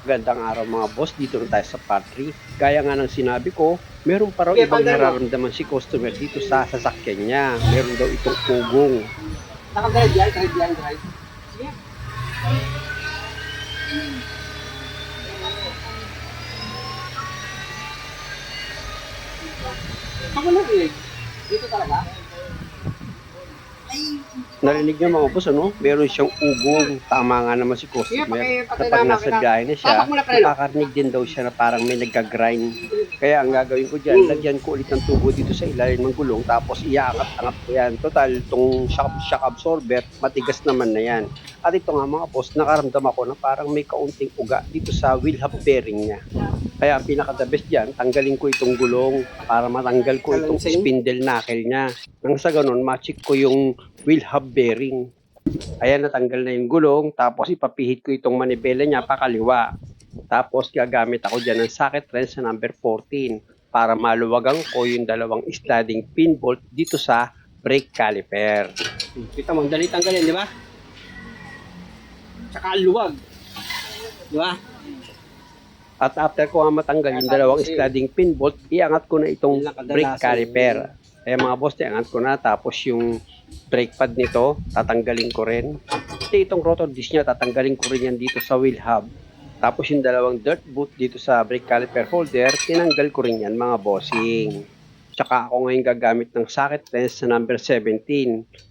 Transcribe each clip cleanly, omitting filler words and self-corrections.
Gandang araw mga boss, dito na tayo sa part 3. Gaya nga ng sinabi ko, meron pa raw ibang nararamdaman si customer dito sa sasakyan niya. Meron daw itong ugong. Naka-drive yan, drive. Sige. Ako lang eh. Dito talaga? Narinig niyo mga boss, ano? Meron siyang ugong. Tama nga naman si customer. Kapag nasa biyahe na siya, nakakarinig din daw siya na parang may nagka-grind. Kaya ang gagawin ko dyan, lagyan ko ulit ng tubo dito sa ilalim ng gulong, tapos iaangat-angat ko yan. Total, itong shock absorber, matigas naman na yan. At ito nga mga boss, nakaramdam ako na parang may kaunting uga dito sa wheel hub bearing niya. Kaya ang pinaka-the best dyan, tanggalin ko itong gulong para matanggal ko itong spindle knuckle niya. Nang sa ganun, ma-check ko yung wheel hub bearing. Ayan, natanggal na yung gulong, tapos ipapihit ko itong manibela niya pakaliwa. Tapos gagamit ako dyan ng socket wrench sa number 14 para maluwagan ko yung dalawang sliding pin bolt dito sa brake caliper. Kita mo, dali tanggalin, di ba? Tsaka luwag. Di ba? At after ko nga matanggal yung dalawang sliding pin bolt, iangat ko na itong brake caliper. Eh mga boss, iangat ko na. Tapos yung brake pad nito, tatanggalin ko rin. Itong rotor disc niya, tatanggalin ko rin yan dito sa wheel hub. Tapos yung dalawang dirt boot dito sa brake caliper holder, tinanggal ko rin yan mga bossing. Tsaka ako ngayon gagamit ng socket wrench sa number 17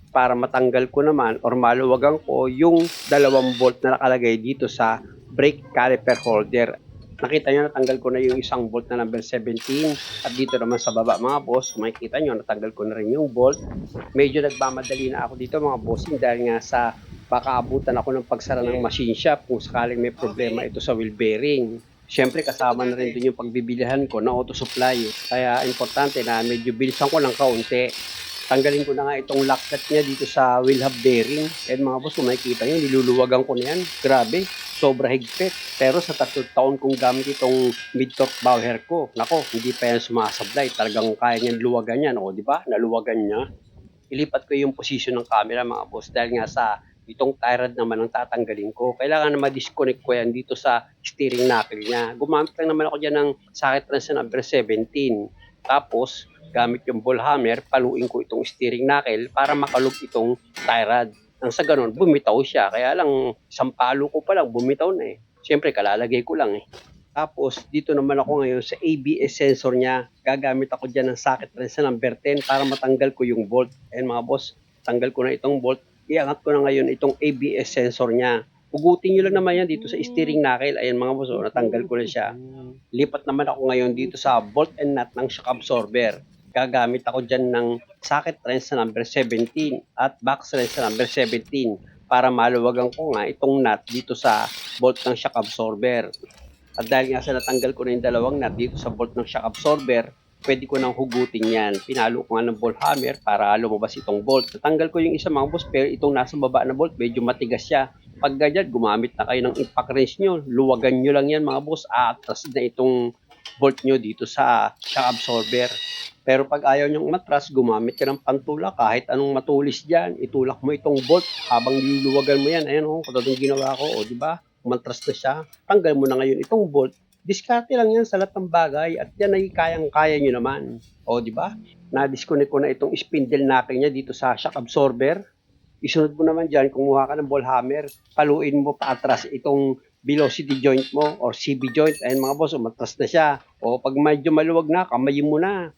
para matanggal ko naman or maluwagan ko yung dalawang bolt na nakalagay dito sa brake caliper holder. Nakita nyo, natanggal ko na yung isang bolt na number 17. At dito naman sa baba mga boss, makikita nyo, natanggal ko na rin yung bolt. Medyo nagmamadali na ako dito mga bossing dahil nga sa baka abutan ako ng pagsara ng machine shop kung sakaling may problema ito sa wheel bearing. Siyempre kasama na rin din yung pagbibilihan ko na auto supply. Kaya importante na medyo bilisan ko ng kaunti. Tanggalin ko na nga itong lock nut niya dito sa wheel hub bearing. And mga boss, kung makikita nyo, niluluwagan ko na yan. Grabe, sobra higpit. Pero sa 3 taon kong gamit itong mid-torque Bauer ko, nako, hindi pa yan sumasablay. Talagang kaya niyan luwagan yan. O, di ba? Naluwagan niya. Ilipat ko yung position ng camera mga boss dahil nga sa itong tie rod naman ang tatanggalin ko. Kailangan na ma-disconnect ko yan dito sa steering knuckle niya. Gumamit lang naman ako dyan ng socket wrench na number 17. Tapos, gamit yung ball hammer, paluin ko itong steering knuckle para makalog itong tie rod. Nang sa ganun, bumitaw siya. Kaya lang, isang palo ko pa lang, bumitaw na eh. Siyempre, kalalagay ko lang eh. Tapos, dito naman ako ngayon sa ABS sensor niya. Gagamit ako dyan ng socket wrench na number 10 para matanggal ko yung bolt. Ayan mga boss, tanggal ko na itong bolt. Iangat ko na ngayon itong ABS sensor niya. Ugutin nyo lang naman yan dito sa steering knuckle. Ayan mga boss, natanggal ko na siya. Lipat naman ako ngayon dito sa bolt and nut ng shock absorber. Gagamit ako dyan ng socket wrench sa number 17 at box wrench sa number 17 para maluwagan ko nga itong nut dito sa bolt ng shock absorber. At dahil nga sa natanggal ko na yung dalawang nut dito sa bolt ng shock absorber, pwede ko nang hugutin yan. Pinalo ko nga ng ball hammer para lumabas itong bolt. Natanggal ko yung isa mga boss, pero itong nasa baba na bolt, medyo matigas siya. Pag ganyan, gumamit na kayo ng impact wrench nyo. Luwagan nyo lang yan mga boss. Atras na itong bolt nyo dito sa shock absorber. Pero pag ayaw nyong matras, gumamit ka ng pantulak. Kahit anong matulis dyan, itulak mo itong bolt habang luluwagan mo yan. Ayan o, katulad ng ginawa ko. O, di ba? Matras na siya. Tanggal mo na ngayon itong bolt. Diskarte lang yan sa lahat ng bagay at yan ay kayang-kaya nyo naman. O, di ba? Na-disconnect ko na itong spindle knuckle niya dito sa shock absorber. Isunod mo naman dyan, kumuha ka ng ball hammer, paluin mo pa atras itong velocity joint mo or CB joint. Ayan mga boss, umatras na siya. O, pag medyo maluwag na, kamayin mo na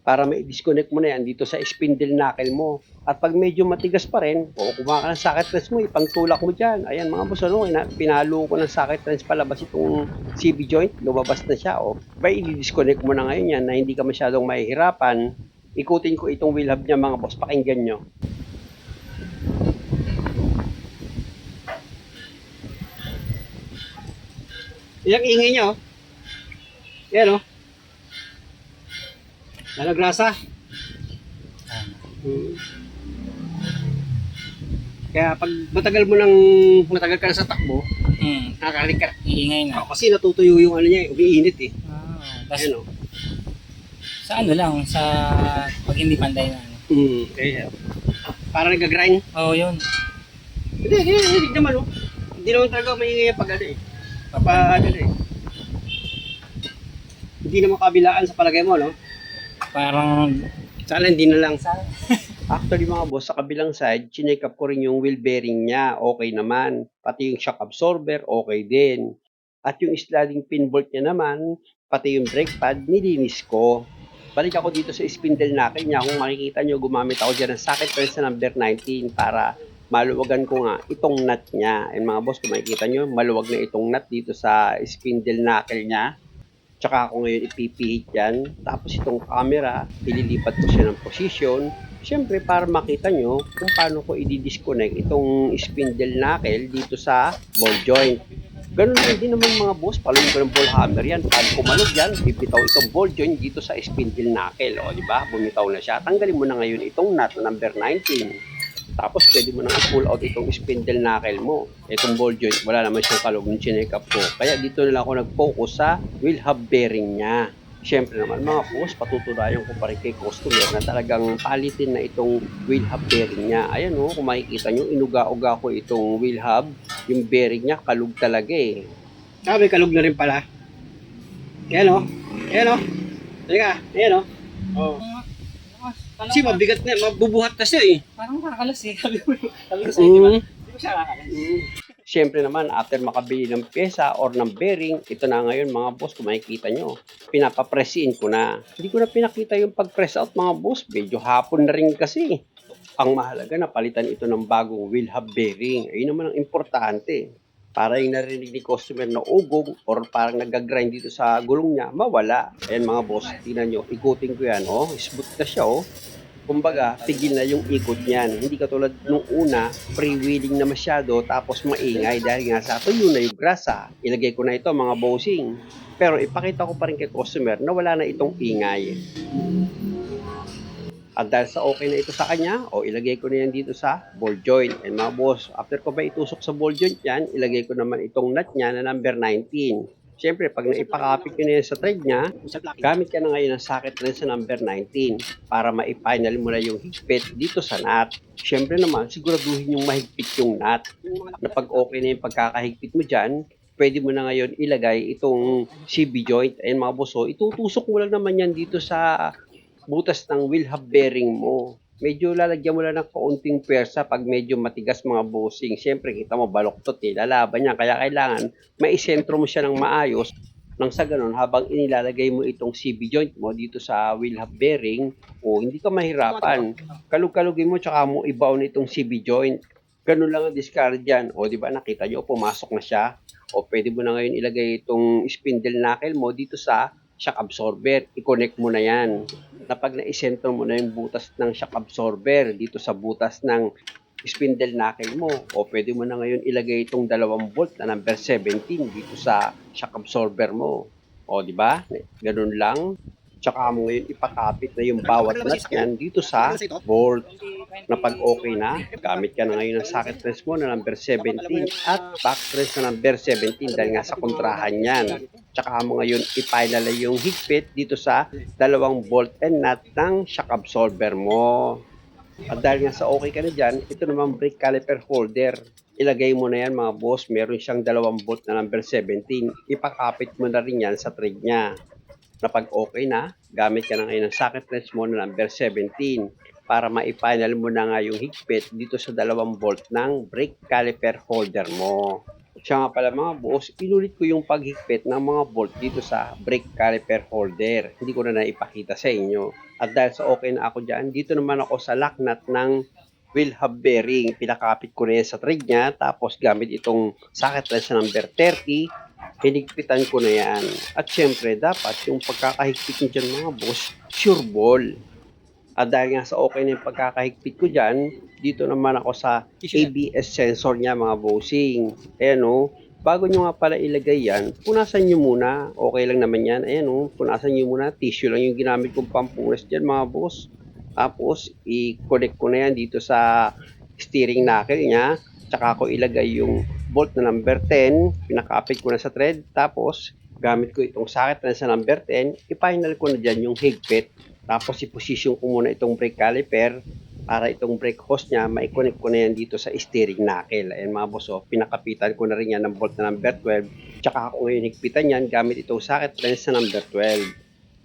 para may disconnect mo na yan dito sa spindle knuckle mo. At pag medyo matigas pa rin, o kumuha ka ng socket wrench mo, ipangtulak mo dyan. Ayan mga boss, ano, pinalo ko ng socket wrench palabas itong CB joint, lumabas na siya. O, by i-disconnect mo na ngayon yan na hindi ka masyadong mahihirapan. Ikutin ko itong wheel hub niya mga boss, pakinggan nyo. Ilang ingay niya, oh. Yan, oh. Nalagrasa. Kaya pag matagal ka na sa takbo, nakakalik ka. Iingay na. Kasi natutuyo yung ano niya, umiinit eh. Tas, Ayan, oh. sa ano lang, sa pag hindi panday na ano. Kaya, para nag-grind. Oo, yun. Hindi naman, oh. Hindi naman talaga maingay pag ano eh. Ano eh. Hindi naman kabilaan sa palagay mo, no? Parang Sana hindi na lang. Actually mga boss, sa kabilang side, chinek up ko rin yung wheel bearing niya, okay naman. Pati yung shock absorber, okay din. At yung sliding pin bolt niya naman, pati yung brake pad, nilinis ko. Balik ako dito sa spindle knuckle niya. Kung makikita nyo, gumamit ako dyan ng socket wrench na number 19 para maluwagan ko nga itong nut niya. And mga boss, kung makikita nyo, maluwag na itong nut dito sa spindle knuckle niya. Tsaka ako ngayon ipipihit yan. Tapos itong camera, ililipat ko siya ng position. Siyempre, para makita nyo kung paano ko i-disconnect itong spindle knuckle dito sa ball joint. Ganun lang din naman mga boss, palong ko ng ball hammer yan. Pag kumalog yan, bibitaw itong ball joint dito sa spindle knuckle. O, di ba? Bumitaw na siya. Tanggalin mo na ngayon itong nut na number 19. Tapos, pwede mo nang i-pull out itong spindle knuckle mo. Itong ball joint, wala naman siyang kalog ng chinek up ko. Kaya dito na lang ako nag-focus sa wheel hub bearing niya. Siyempre naman mga boss, patutunayan ko pa rin kay customer na talagang palitin na itong wheel hub bearing niya. Ayan o, kung makikita nyo, inuga-uga ko itong wheel hub. Yung bearing niya, kalug talaga eh. May kalug na rin pala. Ayan o. Ayan o. Teka, ayan o. Oh. Kasi mabigat na, mabubuhat na siya eh. parang nakakalas eh. Sabi ko sa di ba? Di ba siya nakakalas? Siyempre naman, after makabili ng pyesa or ng bearing, ito na ngayon mga boss, kung makikita nyo, pinapapress-in ko na. Hindi ko na pinakita yung pag-press out mga boss, medyo hapon na rin kasi. Ang mahalaga na palitan ito ng bagong wheel hub bearing. Ayun naman ang importante. Para yung narinig ni customer na ugong or parang nag-grind dito sa gulong niya, mawala. Ayan mga boss, tingnan nyo, ikutin ko yan, oh, smooth na siya, oh. Kumbaga, tigil na yung ikot niyan. Hindi katulad nung una, freewheeling na masyado, tapos maingay dahil nga sa tuyo na yung grasa. Ilagay ko na ito mga bossing. Pero ipakita ko pa rin kay customer na wala na itong ingay. At dahil sa okay na ito sa kanya, o ilagay ko na yan dito sa ball joint. And mga boss, after ko ba itusok sa ball joint yan, ilagay ko naman itong nut niya na number 19. Siyempre, pag naipakapit ko na yan sa thread niya, gamit ka na ngayon ng socket wrench sa number 19 para ma-final mo na yung higpit dito sa nut. Siyempre naman, siguraduhin yung mahigpit yung nut. Na pag okay na yung pagkakahigpit mo dyan, pwede mo na ngayon ilagay itong CB joint. Ayun mga boss, itutusok mo lang naman yan dito sa butas ng wheel hub bearing mo. Medyo lalagyan mo lang ng kaunting pwersa pag medyo matigas mga bossing. Siyempre, kita mo baloktot eh, lalaban niya. Kaya kailangan maisentro mo siya ng maayos. Nang sa ganun, habang inilalagay mo itong CB joint mo dito sa wheel hub bearing, hindi ka mahirapan. Kalug-kalugin mo, tsaka mo i-bound itong CB joint. Ganun lang ang discard dyan. Di ba nakita nyo, pumasok na siya. Pwede mo na ngayon ilagay itong spindle knuckle mo dito sa shock absorber. I-connect mo na yan. Na pag naisentro mo na yung butas ng shock absorber dito sa butas ng spindle knuckle mo, pwede mo na ngayon ilagay itong 2 volt na number 17 dito sa shock absorber mo. Di ba? Ganun lang. Tsaka mo ngayon ipakapit na yung bawat nut yan dito sa bolt. Na pag okay na, gamit ka na ngayon ng socket wrench mo na number 17 at back wrench na number 17 dahil nga sa kontrahan yan. Tsaka mo ngayon i-final yung higpit dito sa 2 bolt and nut ng shock absorber mo. At dahil nga sa okay ka na dyan, ito naman brake caliper holder. Ilagay mo na yan mga boss, meron siyang 2 bolt na number 17. Ipakapit mo na rin yan sa thread niya. Na pag okay na, gamit ka na ngayon ng socket wrench mo na number 17 para ma-final mo na nga yung higpit dito sa 2 bolt ng brake caliper holder mo. Siya nga pala mga boss, inulit ko yung paghigpit ng mga bolt dito sa brake caliper holder. Hindi ko na naipakita sa inyo. At dahil sa okay na ako dyan, dito naman ako sa lock nut ng wheel hub bearing. Pinakapit ko na yan sa thread niya, tapos gamit itong socket wrench na number 30, hinigpitan ko na yan. At syempre, dapat yung pagkakahigpit nyo dyan mga boss, sure ball. At dahil nga sa okay na yung pagkakahigpit ko dyan, dito naman ako sa ABS sensor niya mga bossing. Ayan bago nyo nga pala ilagay yan, punasan nyo muna. Okay lang naman yan. Ayan punasan nyo muna. Tissue lang yung ginamit kong pampunas dyan mga boss. Tapos, i-connect ko na yan dito sa steering knuckle niya. Tsaka ako ilagay yung bolt na number 10. Pinakapit ko na sa thread. Tapos, gamit ko itong socket na sa number 10. I-final ko na dyan yung higpit. Tapos, i-position ko muna itong brake caliper para itong brake hose niya, mai-connect ko na yan dito sa steering knuckle. Ayan mga boss, oh, pinakapitan ko na rin yan ng bolt na number 12. Tsaka ako ngayon higpitan yan gamit itong socket wrench na number 12.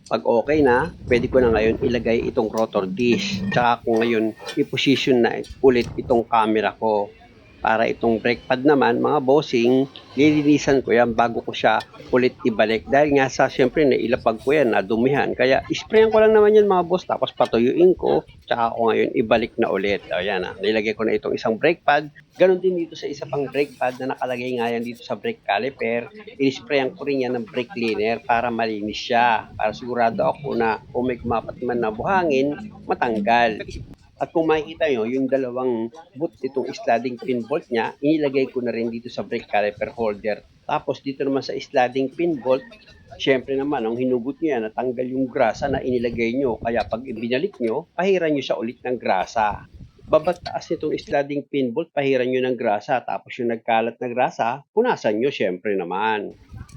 Pag okay na, pwede ko na ngayon ilagay itong rotor disc. Tsaka ako ngayon i-position na ulit itong camera ko. Para itong brake pad naman, mga bossing, lilinisan ko yan bago ko siya ulit ibalik. Dahil nga sa, syempre, nailapag ko yan, nadumihan. Kaya, isprayan ko lang naman yan mga boss, tapos patuyuin ko, tsaka ako ngayon ibalik na ulit. O yan, nilagay ko na itong isang brake pad. Ganon din dito sa isa pang brake pad na nakalagay nga yan dito sa brake caliper. Inisprayan ko rin yan ng brake cleaner para malinis siya. Para sigurado ako na kung may kumapat man na buhangin, matanggal. At kung makikita nyo, yung dalawang boot itong sliding pin bolt niya, inilagay ko na rin dito sa brake caliper holder. Tapos dito naman sa sliding pin bolt, syempre naman, ang hinugot nyo yan, natanggal yung grasa na inilagay nyo. Kaya pag ibinalik nyo, pahiran nyo siya ulit ng grasa. Babataas nitong sliding pin bolt, pahiran nyo ng grasa. Tapos yung nagkalat na grasa, punasan nyo syempre naman.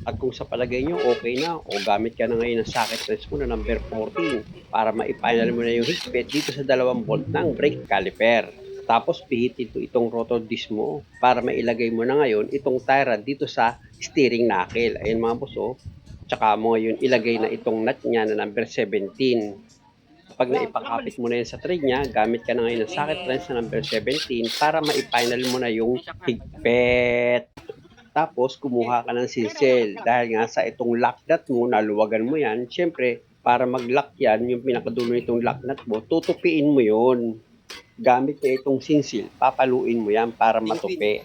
At kung sa palagay nyo, okay na, o gamit ka na ngayon ng socket wrench mo na number 14 para ma-final mo na yung higpit dito sa 2 bolt ng brake caliper. Tapos pihitin itong rotor disc mo para mailagay mo na ngayon itong tie rod dito sa steering knuckle. Ayun mga boss, oh. Tsaka mo ngayon ilagay na itong nut niya na number 17. Pag naipakapit mo na yan sa thread niya, gamit ka na ngayon ng socket wrench na number 17 para ma-final mo na yung higpit. Tapos, kumuha ka ng sinsel. Dahil nga sa itong lock nut mo, naluwagan mo yan, syempre, para mag-lock yan, yung pinakadulo nitong lock nut mo, tutupiin mo yon. Gamit niya itong sinsil, papaluin mo yan para matupi.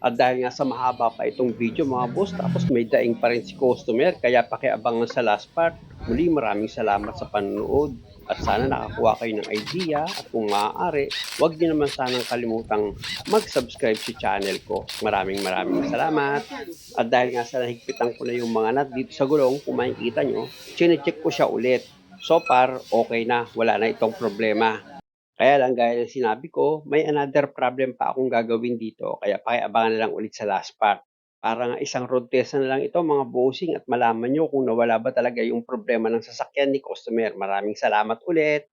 At dahil nga sa mahaba pa itong video mga boss, tapos may daing pa rin si customer, kaya pakiabangan sa last part. Muli maraming salamat sa panonood. At sana nakakuha kayo ng idea at kung maaari, huwag niyo naman sanang kalimutang mag-subscribe sa channel ko. Maraming salamat. At dahil nga sa nahigpitan ko na yung mga nut dito sa gulong, kung makikita nyo, chinecheck ko siya ulit. So far, okay na. Wala na itong problema. Kaya lang, gaya ng sinabi ko, may another problem pa akong gagawin dito. Kaya pakiabangan na lang ulit sa last part. Para nga isang road test na lang ito mga bossing at malaman nyo kung nawala ba talaga yung problema ng sasakyan ni customer. Maraming salamat ulit.